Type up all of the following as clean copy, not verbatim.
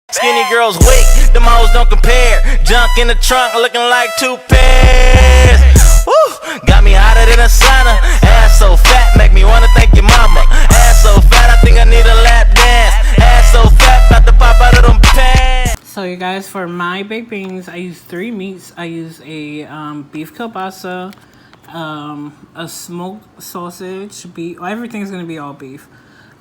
Skinny girls weak, them hoes don't compare. Junk in the trunk looking like 2 pairs. Woo, got me hotter than a sauna. Ass so fat, make me wanna thank your mama. Ass so fat, I think I need a lap dance. Ass so fat, about to pop out of them pants. So you guys, for my baked beans, I use 3 meats. I use a beef kielbasa, a smoked sausage, beef. Everything's gonna be all beef.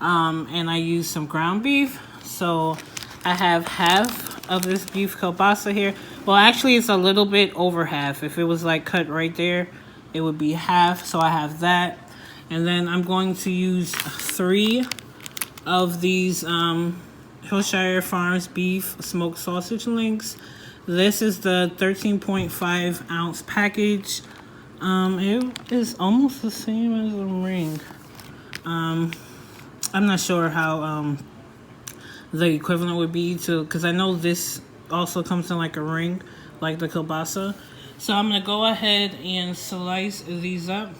And I use some ground beef. So I have half of this beef kielbasa here. Well, actually, it's a little bit over half. If it was like cut right there, it would be half. So I have that. And then I'm going to use 3 of these Hillshire Farms beef smoked sausage links. This is the 13.5 ounce package. It is almost the same as a ring. I'm not sure how the equivalent would be to, because I know this also comes in like a ring, like the kielbasa. So I'm gonna go ahead and slice these up.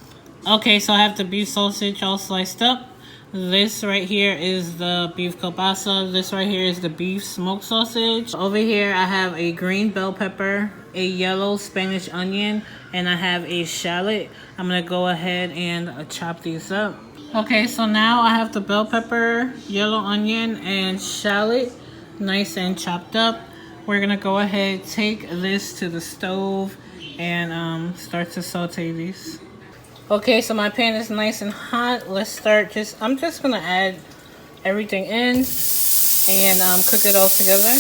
Okay, so I have the beef sausage all sliced up. This right here is the beef kielbasa. This right here is the beef smoked sausage. Over here I have a green bell pepper, a yellow Spanish onion, and I have a shallot. I'm gonna go ahead and chop these up. Okay, so now I have the bell pepper, yellow onion, and shallot nice and chopped up. We're gonna go ahead, take this to the stove, and start to saute these. Okay, so my pan is nice and hot. Let's start I'm just gonna add everything in and cook it all together.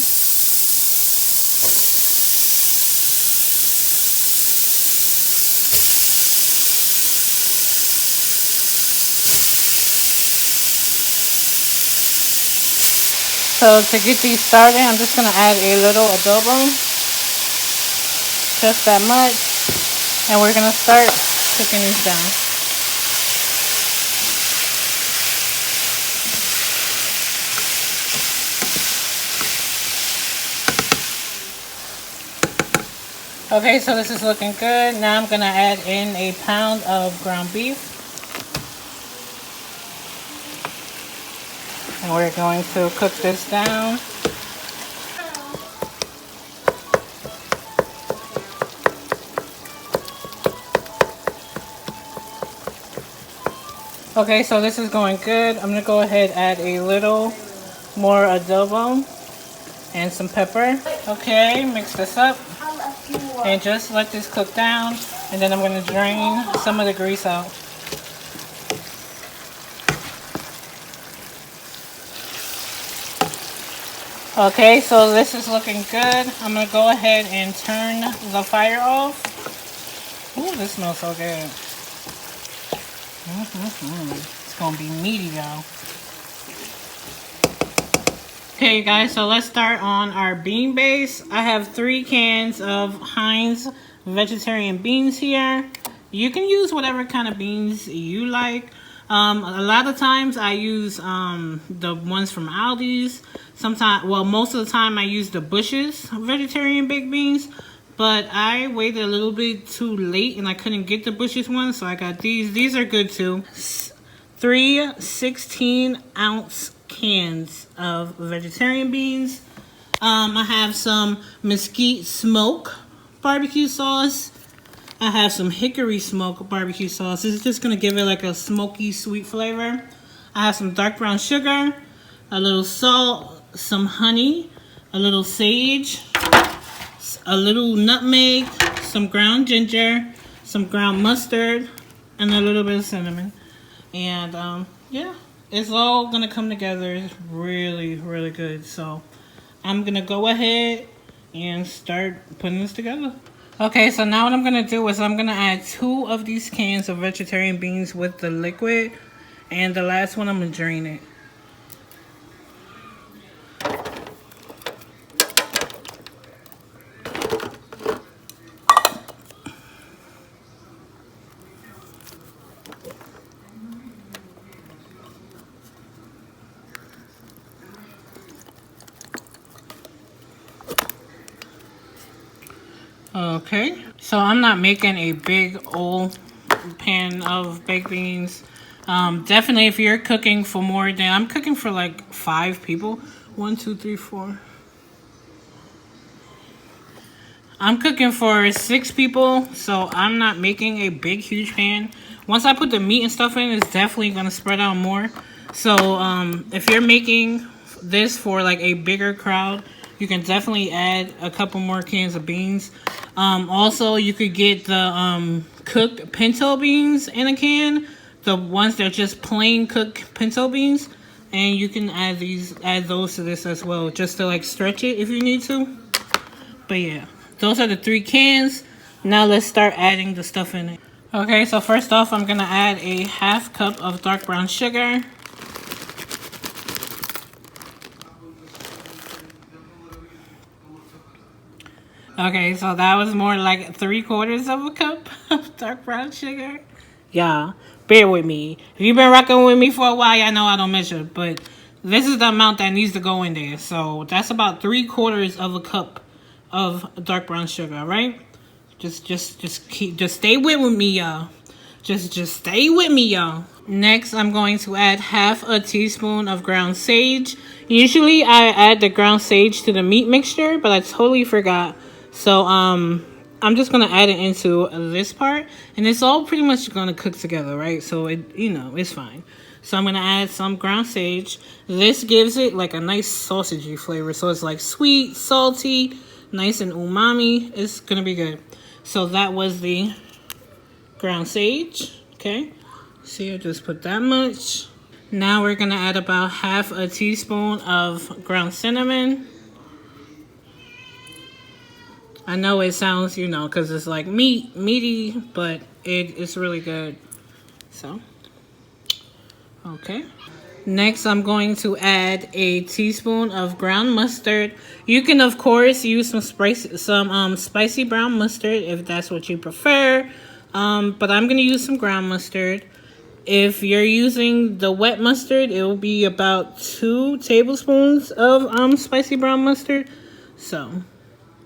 So to get these started, I'm just gonna add a little adobo, just that much, and we're gonna start cooking these down. Okay, so this is looking good. Now I'm gonna add in a pound of ground beef. And we're going to cook this down. Okay, so this is going good. I'm gonna go ahead and add a little more adobo and some pepper. Okay, mix this up. And just let this cook down. And then I'm gonna drain some of the grease out. Okay, so this is looking good. I'm gonna go ahead and turn the fire off. Ooh, this smells so good. It's gonna be meaty, y'all. Okay, guys, so let's start on our bean base. I have 3 cans of Heinz vegetarian beans here. You can use whatever kind of beans you like. A lot of times I use the ones from Aldi's. Sometimes, well, most of the time I use the Bush's vegetarian baked beans, but I waited a little bit too late and I couldn't get the Bush's ones, so I got these. These are good too. 3 16-ounce cans of vegetarian beans. I have some mesquite smoke barbecue sauce. I have some hickory smoke barbecue sauce. This is just gonna give it like a smoky, sweet flavor. I have some dark brown sugar, a little salt, some honey, a little sage, a little nutmeg, some ground ginger, some ground mustard, and a little bit of cinnamon. And yeah, it's all gonna come together. It's really, really good. So I'm gonna go ahead and start putting this together. Okay, so now what I'm gonna do is I'm gonna add 2 of these cans of vegetarian beans with the liquid, and the last one I'm gonna drain it. Okay, so I'm not making a big old pan of baked beans. Definitely if you're cooking for more than, I'm cooking for like 5 people. 1, 2, 3, 4. I'm cooking for 6 people, so I'm not making a big, huge pan. Once I put the meat and stuff in, it's definitely going to spread out more. So if you're making this for like a bigger crowd, you can definitely add a couple more cans of beans. Also, you could get the cooked pinto beans in a can. The ones that are just plain cooked pinto beans. And you can add those to this as well, just to like stretch it if you need to. But yeah, those are the 3 cans. Now let's start adding the stuff in it. Okay, so first off, I'm gonna add a 1/2 cup of dark brown sugar. Okay, so that was more like 3/4 of a cup of dark brown sugar. Yeah, bear with me. If you've been rocking with me for a while, y'all know I don't measure, but this is the amount that needs to go in there. So that's about 3/4 of a cup of dark brown sugar, right? Just stay with me, y'all. Just stay with me, y'all. Next, I'm going to add 1/2 teaspoon of ground sage. Usually, I add the ground sage to the meat mixture, but I totally forgot. So, I'm just gonna add it into this part, and it's all pretty much gonna cook together, right? So it's fine. So I'm gonna add some ground sage. This gives it like a nice sausagey flavor. So it's like sweet, salty, nice and umami. It's gonna be good. So that was the ground sage. Okay. See, I just put that much. Now we're gonna add about 1/2 teaspoon of ground cinnamon. I know it sounds, because it's like meaty, but it's really good. So, okay. Next, I'm going to add a teaspoon of ground mustard. You can, of course, use some spicy brown mustard if that's what you prefer. But I'm going to use some ground mustard. If you're using the wet mustard, it will be about 2 tablespoons of spicy brown mustard. So,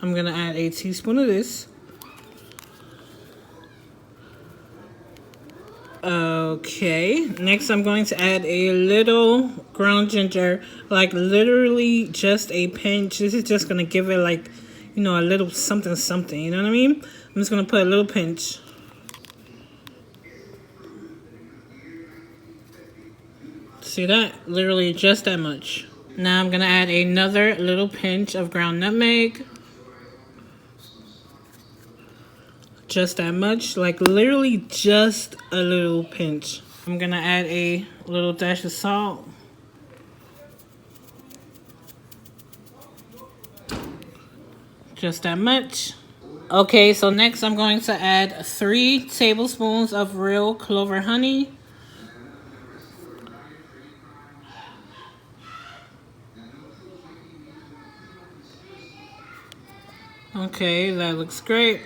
I'm going to add a teaspoon of this. Okay, next I'm going to add a little ground ginger, like literally just a pinch. This is just going to give it like, a little something, you know what I mean? I'm just going to put a little pinch. See that? Literally just that much. Now I'm going to add another little pinch of ground nutmeg. Just that much, like literally just a little pinch. I'm gonna add a little dash of salt. Just that much. Okay, so next I'm going to add 3 tablespoons of real clover honey. Okay, that looks great.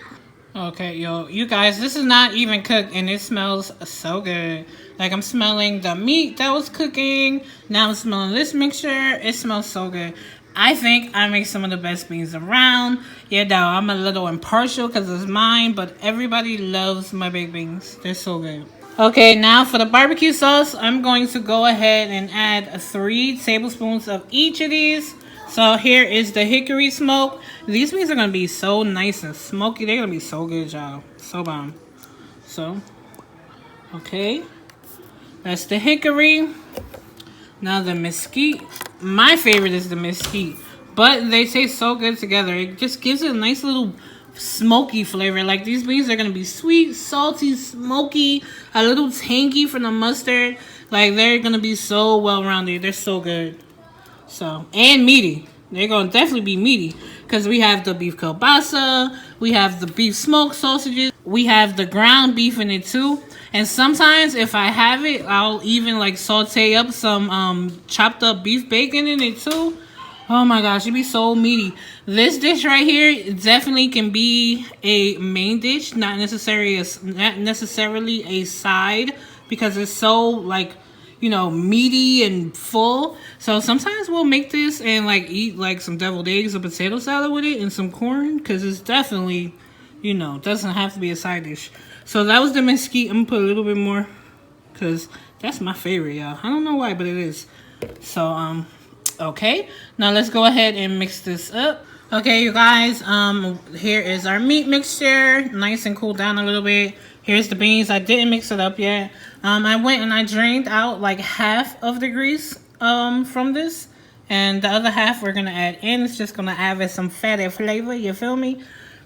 Okay, you guys, this is not even cooked and it smells so good. Like I'm smelling the meat that was cooking. Now I'm smelling this mixture. It smells so good. I think I make some of the best beans around. Yeah, though, I'm a little impartial because it's mine, but everybody loves my baked beans. They're so good. Okay, now for the barbecue sauce, I'm going to go ahead and add 3 tablespoons of each of these. So here is the hickory smoke. These beans are going to be so nice and smoky. They're going to be so good, y'all. So bomb. So, okay. That's the hickory. Now the mesquite. My favorite is the mesquite. But they taste so good together. It just gives it a nice little smoky flavor. Like these beans are going to be sweet, salty, smoky, a little tangy from the mustard. Like they're going to be so well-rounded. They're so good. So, and meaty. They're going to definitely be meaty. Because we have the beef kielbasa. We have the beef smoked sausages. We have the ground beef in it too. And sometimes if I have it, I'll even like saute up some chopped up beef bacon in it too. Oh my gosh, it'd be so meaty. This dish right here definitely can be a main dish. Not necessarily a side. Because it's so like, meaty and full. So sometimes we'll make this and like eat like some deviled eggs or potato salad with it and some corn, because it's definitely, doesn't have to be a side dish. So that was the mesquite. I'm gonna put a little bit more because that's my favorite, y'all. I don't know why, but it is. So okay, now let's go ahead and mix this up. Okay, you guys, here is our meat mixture, nice and cooled down a little bit. Here's the beans. I didn't mix it up yet. I went and I drained out like half of the grease from this, and the other half we're gonna add in. It's just gonna add some fatty flavor, you feel me?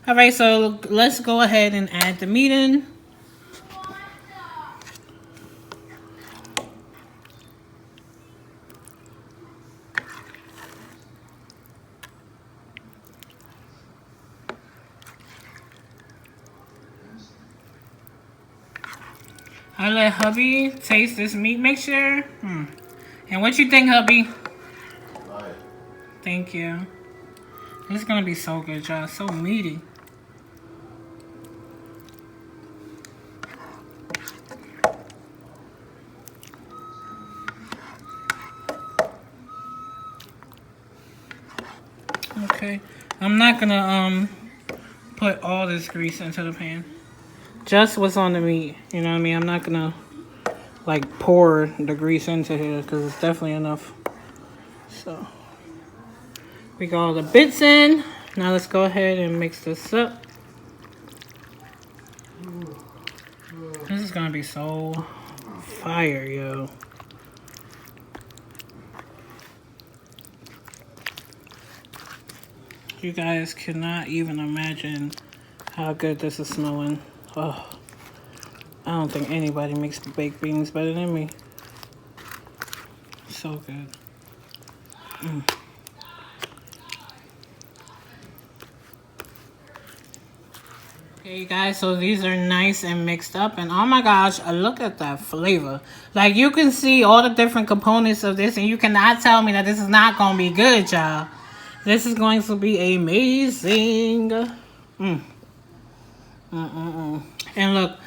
All right, so let's go ahead and add the meat in. I let hubby taste this meat mixture. And what you think, hubby? Right. Thank you. This is gonna be so good, y'all. So meaty. Okay. I'm not gonna put all this grease into the pan. Just what's on the meat, you know what I mean? I'm not gonna like pour the grease into here because it's definitely enough. So we got all the bits in. Now let's go ahead and mix this up. This is gonna be so fire, yo. You guys cannot even imagine how good this is smelling. Oh, I don't think anybody makes baked beans better than me. So good. Okay, you guys, so these are nice and mixed up. And oh my gosh, look at that flavor. Like, you can see all the different components of this, and you cannot tell me that this is not going to be good, y'all. This is going to be amazing. And look,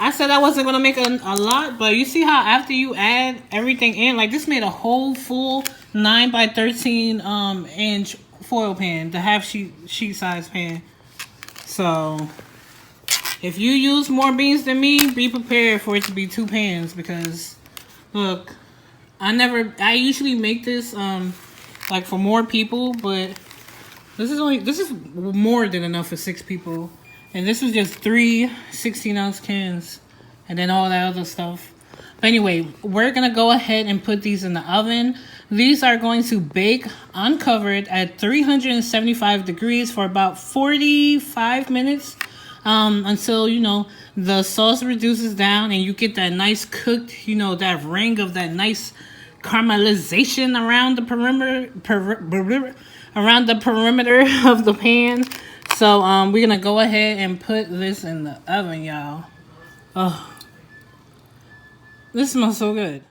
I said I wasn't gonna make a lot, but you see how after you add everything in, like this made a whole full 9 by 13 inch foil pan, the half sheet size pan. So if you use more beans than me, be prepared for it to be 2 pans, because look, I usually make this like for more people, but this is more than enough for 6 people. And this was just 3 16-ounce cans. And then all that other stuff. But anyway, we're going to go ahead and put these in the oven. These are going to bake uncovered at 375 degrees for about 45 minutes. Until, you know, the sauce reduces down and you get that nice cooked, you know, that ring of that nice caramelization around the perimeter of the pan. So we're gonna go ahead and put this in the oven, y'all. Oh, this smells so good.